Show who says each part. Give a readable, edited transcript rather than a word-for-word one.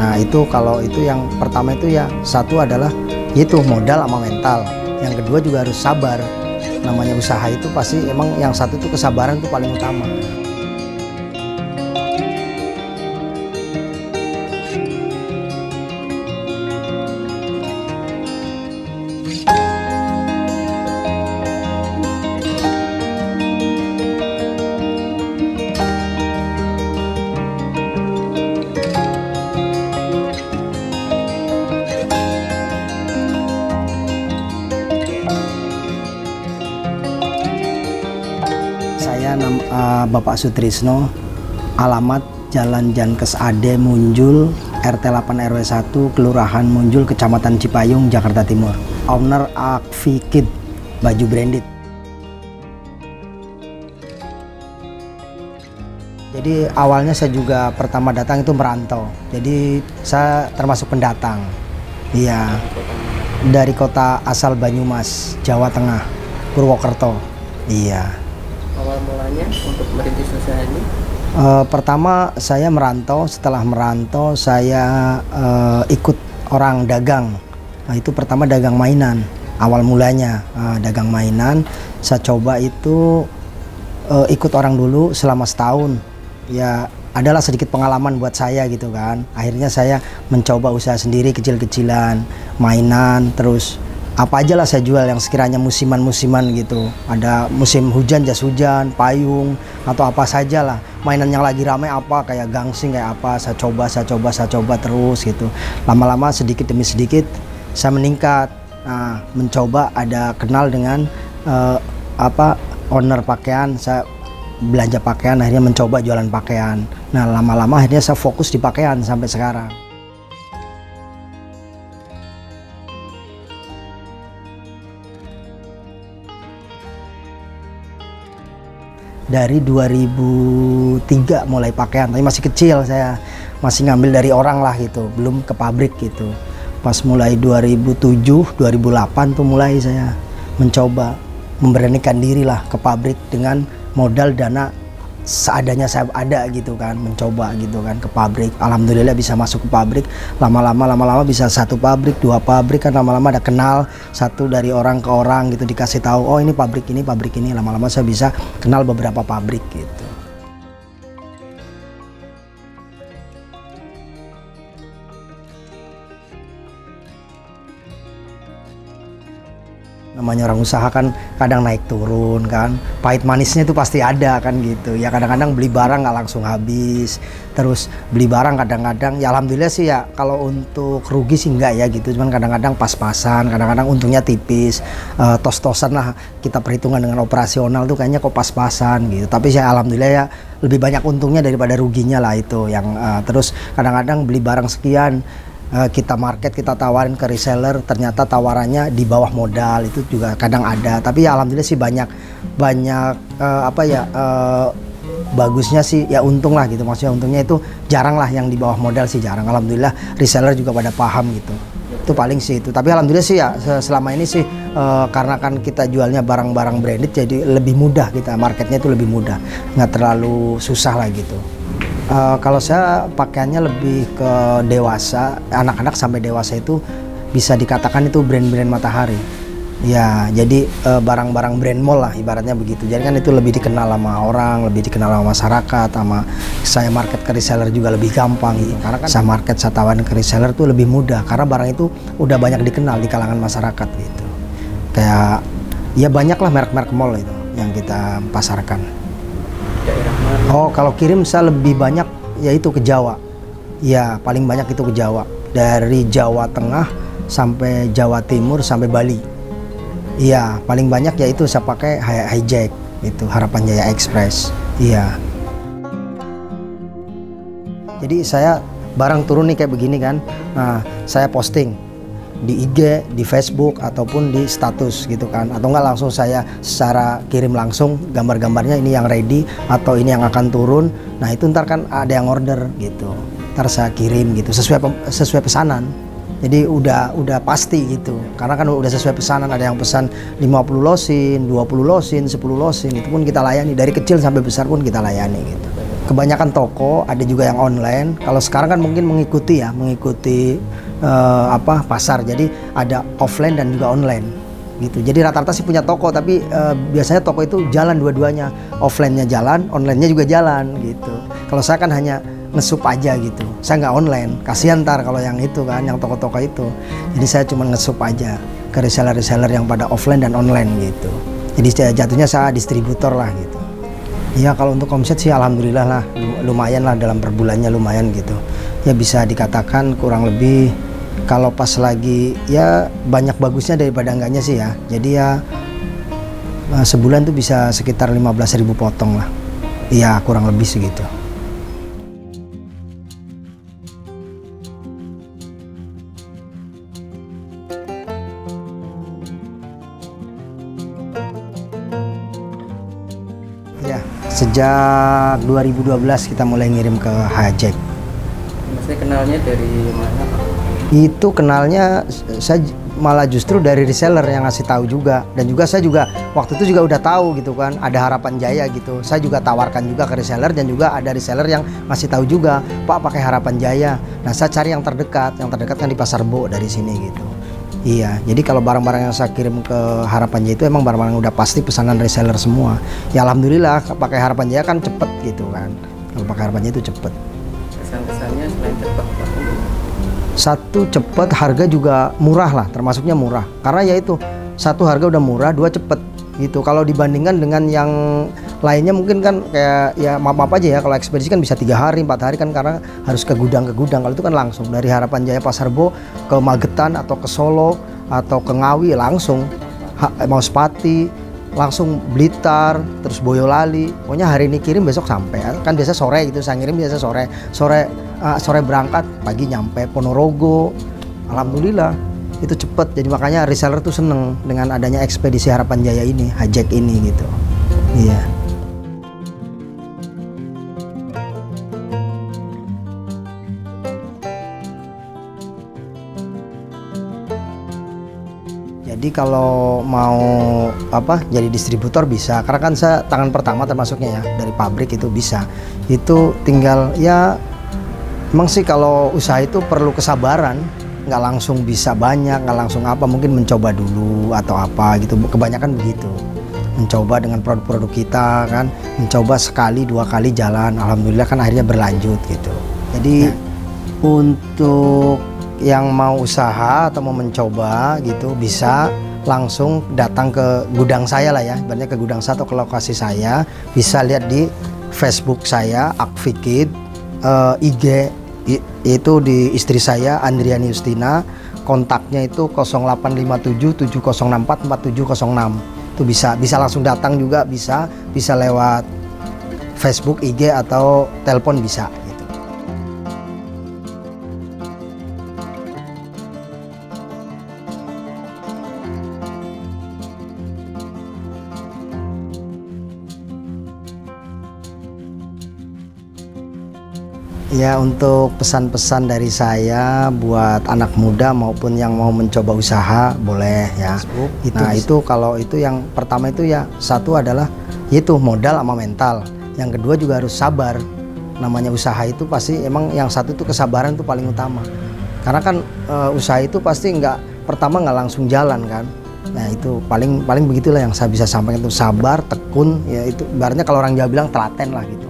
Speaker 1: Nah itu kalau itu yang pertama itu ya satu adalah itu modal sama mental. Yang kedua juga harus sabar. Namanya usaha itu pasti emang yang satu itu kesabaran itu paling utama. Saya Bapak Sutrisno, alamat Jalan Jankes Ade Munjul, RT 8 RW 1, Kelurahan Munjul, Kecamatan Cipayung, Jakarta Timur. Owner Akvi Kid, baju branded. Jadi awalnya saya juga pertama datang itu merantau. Jadi saya termasuk pendatang. Iya. Dari kota asal Banyumas, Jawa Tengah, Purwokerto. Iya.
Speaker 2: Awal mulanya untuk merintis usaha ini?
Speaker 1: Pertama saya merantau, setelah merantau saya ikut orang dagang. Nah, itu pertama dagang mainan, awal mulanya dagang mainan. Saya coba itu ikut orang dulu selama setahun. Ya adalah sedikit pengalaman buat saya gitu kan. Akhirnya saya mencoba usaha sendiri kecil-kecilan, mainan, terus apa aja lah saya jual yang sekiranya musiman-musiman gitu. Ada musim hujan, jas hujan, payung, atau apa saja lah. Mainan yang lagi ramai apa, kayak gangsing, kayak apa, saya coba terus gitu. Lama-lama sedikit demi sedikit saya meningkat. Nah, mencoba ada kenal dengan owner pakaian, saya belanja pakaian, akhirnya mencoba jualan pakaian. Nah, lama-lama akhirnya saya fokus di pakaian sampai sekarang. Dari 2003 mulai pakaian, tapi masih kecil, saya masih ngambil dari orang lah gitu, belum ke pabrik gitu. Pas mulai 2007, 2008 tuh mulai saya mencoba memberanikan diri lah ke pabrik dengan modal dana seadanya saya ada gitu kan, mencoba gitu kan ke pabrik. Alhamdulillah bisa masuk ke pabrik, lama-lama bisa satu pabrik, dua pabrik, kan lama-lama ada kenal satu dari orang ke orang gitu, dikasih tahu oh ini pabrik ini, lama-lama saya bisa kenal beberapa pabrik gitu. Namanya orang usaha kan kadang naik turun kan, pahit manisnya itu pasti ada kan gitu ya. Kadang-kadang beli barang nggak langsung habis, terus beli barang kadang-kadang ya alhamdulillah sih ya, kalau untuk rugi sih enggak ya gitu, cuman kadang-kadang pas-pasan, kadang-kadang untungnya tipis, tos-tosan lah kita perhitungan dengan operasional tuh kayaknya kok pas-pasan gitu. Tapi saya alhamdulillah ya lebih banyak untungnya daripada ruginya lah itu yang terus kadang-kadang beli barang sekian, kita market, kita tawarin ke reseller, ternyata tawarannya di bawah modal, itu juga kadang ada. Tapi ya alhamdulillah sih banyak bagusnya sih ya, untung lah gitu, maksudnya untungnya itu jarang lah yang di bawah modal sih, jarang. Alhamdulillah reseller juga pada paham gitu, itu paling sih itu. Tapi alhamdulillah sih ya selama ini sih karena kan kita jualnya barang-barang branded, jadi lebih mudah, kita marketnya itu lebih mudah, nggak terlalu susah lah gitu. Kalau saya pakaiannya lebih ke dewasa, anak-anak sampai dewasa itu bisa dikatakan itu brand-brand matahari. Ya, jadi barang-barang brand mall lah ibaratnya begitu. Jadi kan itu lebih dikenal sama orang, lebih dikenal sama masyarakat, sama saya market ke reseller juga lebih gampang gitu. Karena kan saya market, saya tawarin ke reseller tuh lebih mudah karena barang itu udah banyak dikenal di kalangan masyarakat gitu. Kayak ya banyak lah merek-merek mall itu yang kita pasarkan. Oh, kalau kirim saya lebih banyak yaitu ke Jawa. Ya, paling banyak itu ke Jawa. Dari Jawa Tengah sampai Jawa Timur sampai Bali. Iya, paling banyak yaitu saya pakai Hijack, itu Harapan Jaya Express. Iya. Jadi saya barang turun nih kayak begini kan. Nah, saya posting di IG, di Facebook, ataupun di status gitu kan, atau enggak langsung saya secara kirim langsung gambar-gambarnya ini yang ready atau ini yang akan turun. Nah itu ntar kan ada yang order gitu, ntar saya kirim gitu sesuai pesanan. Jadi udah pasti gitu, karena kan udah sesuai pesanan. Ada yang pesan 50 losin, 20 losin, 10 losin, itu pun kita layani, dari kecil sampai besar pun kita layani gitu. Kebanyakan toko, ada juga yang online. Kalau sekarang kan mungkin mengikuti pasar. Jadi ada offline dan juga online gitu. Jadi rata-rata sih punya toko, tapi biasanya toko itu jalan dua-duanya. Offline-nya jalan, online-nya juga jalan gitu. Kalau saya kan hanya ngesup aja gitu. Saya nggak online. Kasihan ntar kalau yang itu kan, yang toko-toko itu. Jadi saya cuma ngesup aja ke reseller-reseller yang pada offline dan online gitu. Jadi jatuhnya saya distributor lah gitu. Ya kalau untuk omset sih alhamdulillah lah, lumayan lah dalam per bulannya lumayan gitu. Ya bisa dikatakan kurang lebih kalau pas lagi ya banyak bagusnya daripada enggaknya sih ya. Jadi ya sebulan tuh bisa sekitar 15.000 potong lah. Iya kurang lebih segitu. Ya, sejak 2012 kita mulai ngirim ke Hajek.
Speaker 2: Maksudnya kenalnya dari mana, Pak?
Speaker 1: Itu kenalnya saya malah justru dari reseller yang ngasih tahu juga, dan juga saya juga waktu itu juga udah tahu gitu kan ada Harapan Jaya gitu. Saya juga tawarkan juga ke reseller, dan juga ada reseller yang ngasih tahu juga, Pak pakai Harapan Jaya. Nah saya cari yang terdekat kan di Pasar Bo dari sini gitu. Iya, jadi kalau barang-barang yang saya kirim ke Harapan Jaya itu emang barang-barang yang udah pasti pesanan reseller semua. Ya alhamdulillah pakai Harapan Jaya kan cepet gitu kan. Kalau pakai Harapan Jaya itu cepet.
Speaker 2: Kesan-kesannya selain cepet, Pak?
Speaker 1: Satu cepet, harga juga murah lah, termasuknya murah. Karena ya itu, satu harga udah murah, dua cepet gitu. Kalau dibandingkan dengan yang lainnya mungkin kan kayak ya maaf aja ya, kalau ekspedisi kan bisa 3 hari 4 hari kan, karena harus ke gudang. Kalau itu kan langsung dari Harapan Jaya Pasar Bo ke Magetan atau ke Solo atau ke Ngawi langsung, mau Sepati langsung, Blitar, terus Boyolali. Pokoknya hari ini kirim besok sampai. Kan biasa sore gitu, saya ngirim biasa sore berangkat, pagi nyampe Ponorogo. Alhamdulillah itu cepet. Jadi makanya reseller tuh seneng dengan adanya ekspedisi Harapan Jaya ini, Hajek ini gitu. Iya. Jadi kalau mau jadi distributor bisa, karena kan saya tangan pertama termasuknya ya, dari pabrik itu bisa. Itu tinggal ya, emang sih kalau usaha itu perlu kesabaran, nggak langsung bisa banyak, nggak langsung mungkin mencoba dulu atau apa gitu. Kebanyakan begitu, mencoba dengan produk-produk kita kan, mencoba sekali 2 kali jalan, alhamdulillah kan akhirnya berlanjut gitu. Jadi untuk yang mau usaha atau mau mencoba gitu bisa langsung datang ke gudang saya lah ya, ibaratnya ke gudang saya atau ke lokasi saya. Bisa lihat di Facebook saya Akfikid, IG itu di istri saya Andriani Justina, kontaknya itu 0857 7064 4706. Itu bisa langsung datang juga, bisa lewat Facebook, IG atau telepon bisa. Ya, untuk pesan-pesan dari saya buat anak muda maupun yang mau mencoba usaha boleh ya. Itu kalau itu yang pertama itu ya, satu adalah itu modal sama mental. Yang kedua juga harus sabar. Namanya usaha itu pasti emang yang satu itu kesabaran itu paling utama. Karena kan usaha itu pasti pertama nggak langsung jalan kan. Nah itu paling begitulah yang saya bisa sampaikan, itu sabar, tekun ya. Itu ibaratnya kalau orang Jawa bilang telaten lah gitu.